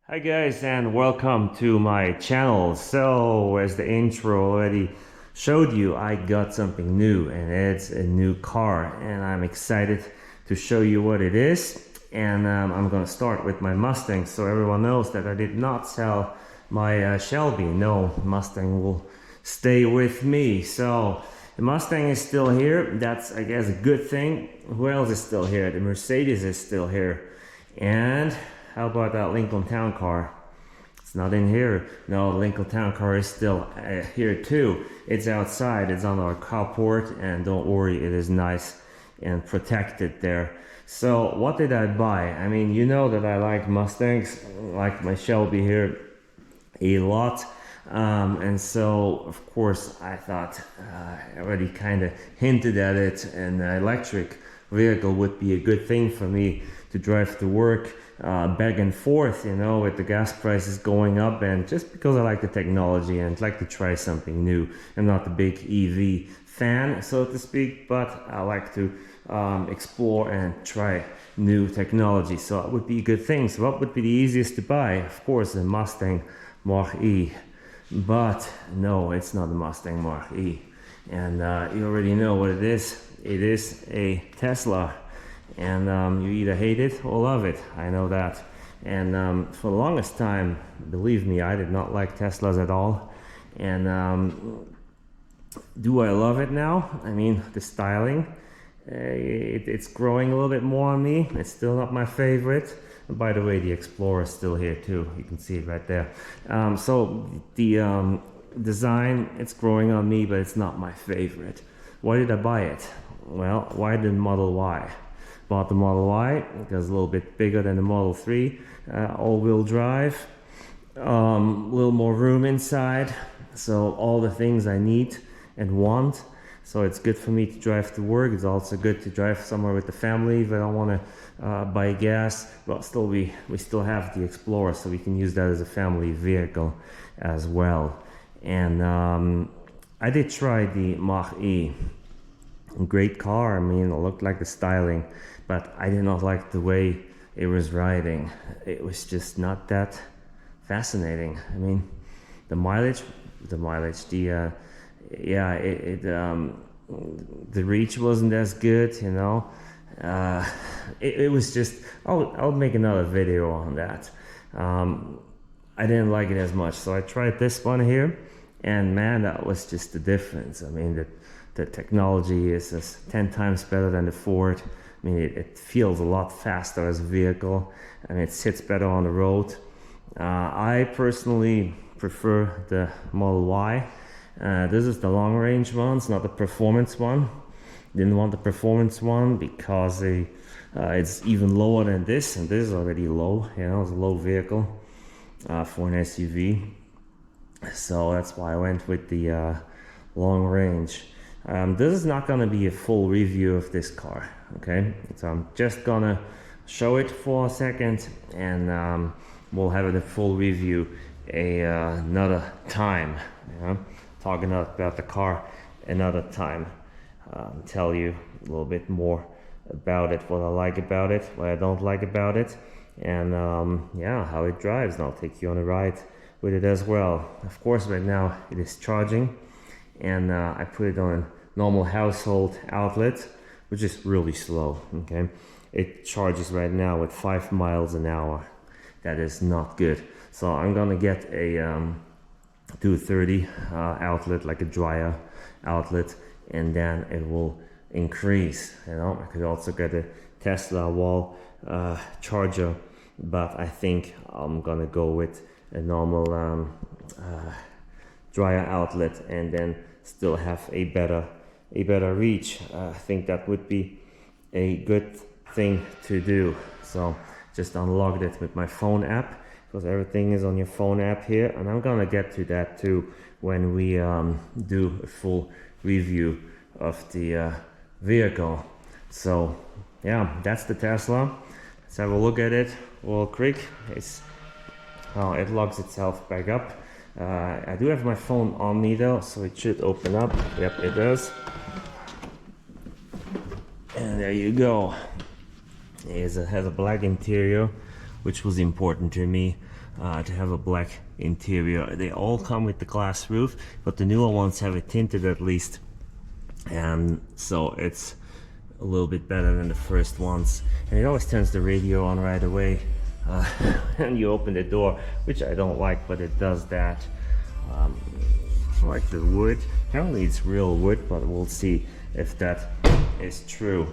Hi guys and welcome to my channel. So as the intro already showed you, I got something new and it's a new car and I'm excited to show you what it is. And I'm gonna start with my Mustang so everyone knows that I did not sell my Shelby. No, Mustang will stay with me. So the Mustang is still here. That's, I guess, a good thing. Who else is still here? The Mercedes is still here. And how about that Lincoln Town car? It's not in here. No, the Lincoln Town car is still here too. It's outside, it's on our carport, and don't worry, it is nice and protected there. So what did I buy? I mean, you know that I like Mustangs, like my Shelby here, a lot. And so, of course, I thought, I already kind of hinted at it, an electric vehicle would be a good thing for me to drive to work back and forth, you know, with the gas prices going up, and just because I like the technology and like to try something new. I'm not a big EV fan, so to speak, but I like to explore and try new technology, so it would be a good thing. So what would be the easiest to buy? Of course, the Mustang Mach-E. But no, it's not the Mustang Mach-E. And you already know what it is. It is a Tesla. And you either hate it or love it. I know that. And for the longest time, believe me, I did not like Teslas at all. And do I love it now? I mean, the styling, it's growing a little bit more on me. It's still not my favorite. And by the way, the Explorer is still here too. You can see it right there. So the design, it's growing on me, but it's not my favorite. Why did I buy it? Well, why the Model Y? Bought the Model Y because it's a little bit bigger than the Model 3, all-wheel drive, a little more room inside, so all the things I need and want. So it's good for me to drive to work. It's also good to drive somewhere with the family if I don't want to buy gas. But still, we still have the Explorer, so we can use that as a family vehicle as well. And I did try the Mach-E. Great car. I mean, it looked like the styling, but I did not like the way it was riding. It was just not that fascinating. I mean, the reach wasn't as good, you know. It was just, I'll make another video on that. I didn't like it as much, so I tried this one here, and man, that was just the difference. I mean, the technology is just 10 times better than the Ford. I mean, it feels a lot faster as a vehicle, and it sits better on the road. I personally prefer the Model Y. This is the long range one, it's not the performance one. Didn't want the performance one because it's even lower than this, and this is already low, you know, it's a low vehicle for an SUV. So that's why I went with the long range. This is not going to be a full review of this car, okay? So I'm just gonna show it for a second, and we'll have a full review another time, you know? Talking about the car another time. Tell you a little bit more about it, what I like about it, what I don't like about it, and yeah, how it drives. And I'll take you on a ride with it as well. Of course, right now it is charging, and I put it on a normal household outlet, which is really slow, okay? It charges right now with 5 miles an hour. That is not good. So I'm gonna get a 230 outlet, like a dryer outlet, and then it will increase, you know. I could also get a Tesla wall charger, but I think I'm gonna go with a normal dryer outlet, and then still have a better reach. I think that would be a good thing to do. So just unlocked it with my phone app, because everything is on your phone app here, and I'm gonna get to that too when we do a full review of the vehicle. So yeah, that's the Tesla. Let's have a look at it real quick. It locks itself back up. I do have my phone on me though, so it should open up. Yep, it does. And there you go. It has a black interior, which was important to me. to have a black interior. They all come with the glass roof, but the newer ones have it tinted at least, and so it's a little bit better than the first ones. And it always turns the radio on right away and you open the door, which I don't like, but it does that. I like the wood. Apparently it's real wood, but we'll see if that is true.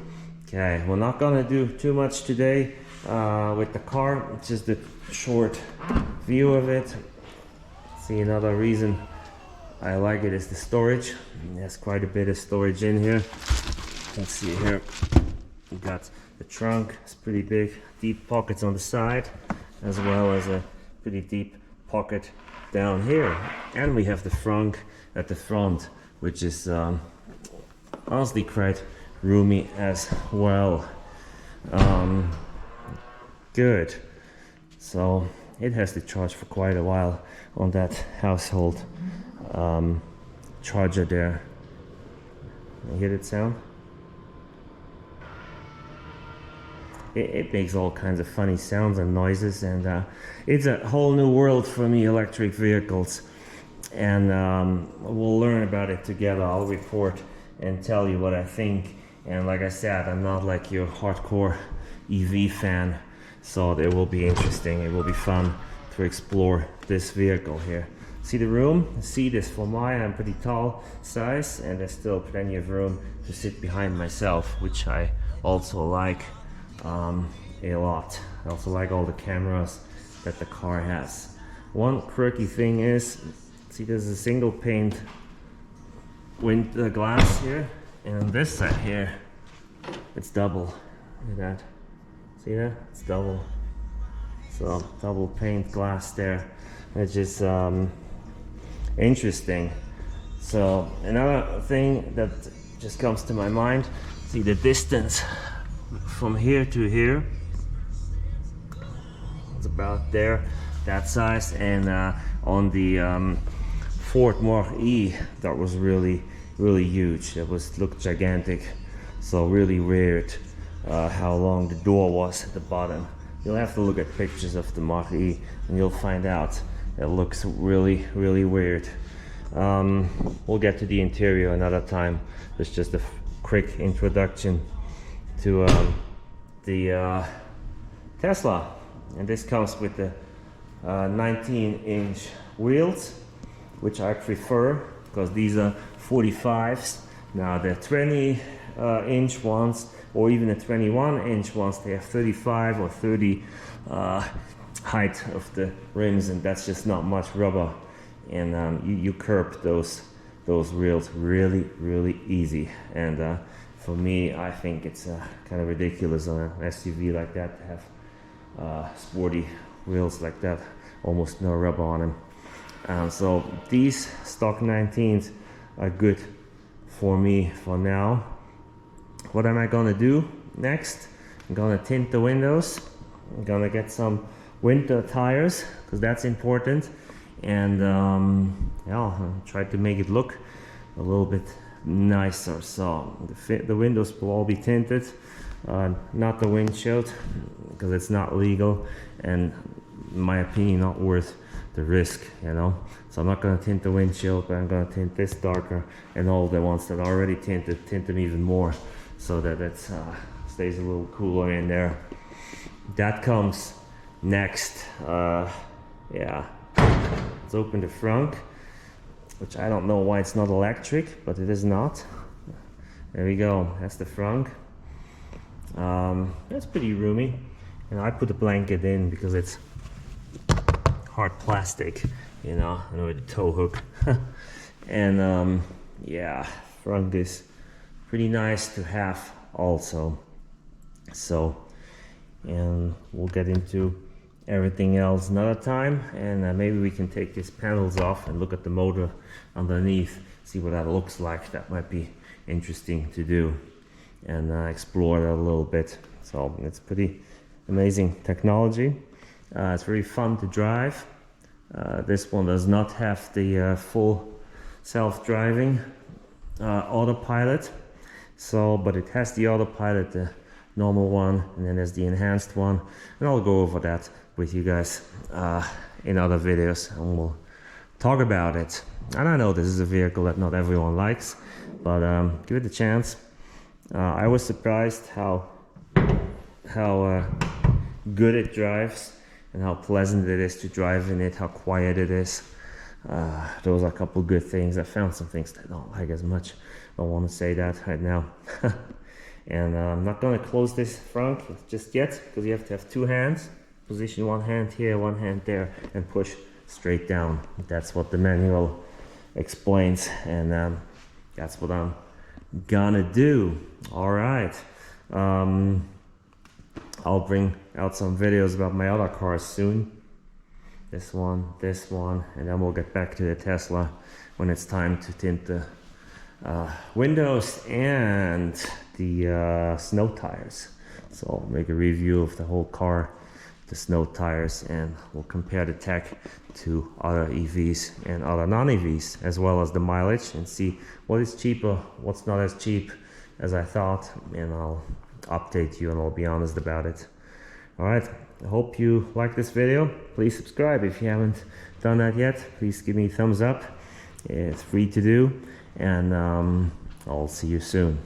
Okay, we're not gonna do too much today with the car. It's just a short view of it. See, another reason I like it is the storage. There's quite a bit of storage in here. You can see here, we got the trunk. It's pretty big, deep pockets on the side, as well as a pretty deep pocket down here. And we have the frunk at the front, which is honestly quite roomy as well. Good. So it has to charge for quite a while on that household charger there. You hear that sound? It makes all kinds of funny sounds and noises, and it's a whole new world for me, electric vehicles, and we'll learn about it together. I'll report and tell you what I think, and like I said, I'm not like your hardcore EV fan, so it will be interesting. It will be fun to explore this vehicle here. See the room? The seat is for mine. I'm pretty tall size, and there's still plenty of room to sit behind myself, which I also like a lot. I also like all the cameras that the car has. One quirky thing is, see, there's a single pane window glass here, and on this side here it's double. Look at that. See that? It's double. So double pane glass there, which is interesting. So another thing that just comes to my mind, see the distance from here to here. It's about there, that size. And on the Ford Mark E, that was really huge. It looked gigantic. So really weird how long the door was at the bottom. You'll have to look at pictures of the Mark E and you'll find out it looks really weird. We'll get to the interior another time. It's just a quick introduction to the Tesla, and this comes with the 19-inch wheels, which I prefer because these are 45s. Now the 20-inch ones, or even the 21-inch ones, they have 35 or 30 height of the rims, and that's just not much rubber, and you curb those wheels really easy. And for me, I think it's kind of ridiculous on an SUV like that to have sporty wheels like that, almost no rubber on them. So these stock 19s are good for me for now. What am I gonna do next? I'm gonna tint the windows. I'm gonna get some winter tires because that's important, and yeah, I'll try to make it look a little bit nicer. So the windows will all be tinted, not the windshield, because it's not legal, and in my opinion not worth the risk, you know. So I'm not going to tint the windshield, but I'm going to tint this darker, and all the ones that are already tinted, tint them even more, so that it stays a little cooler in there. That comes next. Yeah, let's open the front, which I don't know why it's not electric, but it is not. There we go, that's the front. That's pretty roomy, and I put a blanket in because it's hard plastic, you know, and with the tow hook. And yeah, front is pretty nice to have also. So, and we'll get into everything else another time, and maybe we can take these panels off and look at the motor underneath, see what that looks like. That might be interesting to do, and explore that a little bit. So it's pretty amazing technology. It's very fun to drive. This one does not have the full self-driving autopilot, so but it has the autopilot, the normal one, and then there's the enhanced one, and I'll go over that with you guys in other videos, and we'll talk about it. And I know this is a vehicle that not everyone likes, but give it a chance. I was surprised how good it drives and how pleasant it is to drive in it, how quiet it is. Those are a couple good things. I found some things that I don't like as much. I don't want to say that right now. And I'm not going to close this front just yet, because you have to have two hands. Position one hand here, one hand there, and push straight down. That's what the manual explains, and that's what I'm gonna do. All right. I'll bring out some videos about my other cars soon. This one, and then we'll get back to the Tesla when it's time to tint the windows and the snow tires. So I'll make a review of the whole car, the snow tires, and we'll compare the tech to other EVs and other non-EVs, as well as the mileage, and see what is cheaper, what's not as cheap as I thought, and I'll update you and I'll be honest about it. All right, I hope you like this video. Please subscribe if you haven't done that yet. Please give me a thumbs up. It's free to do, and I'll see you soon.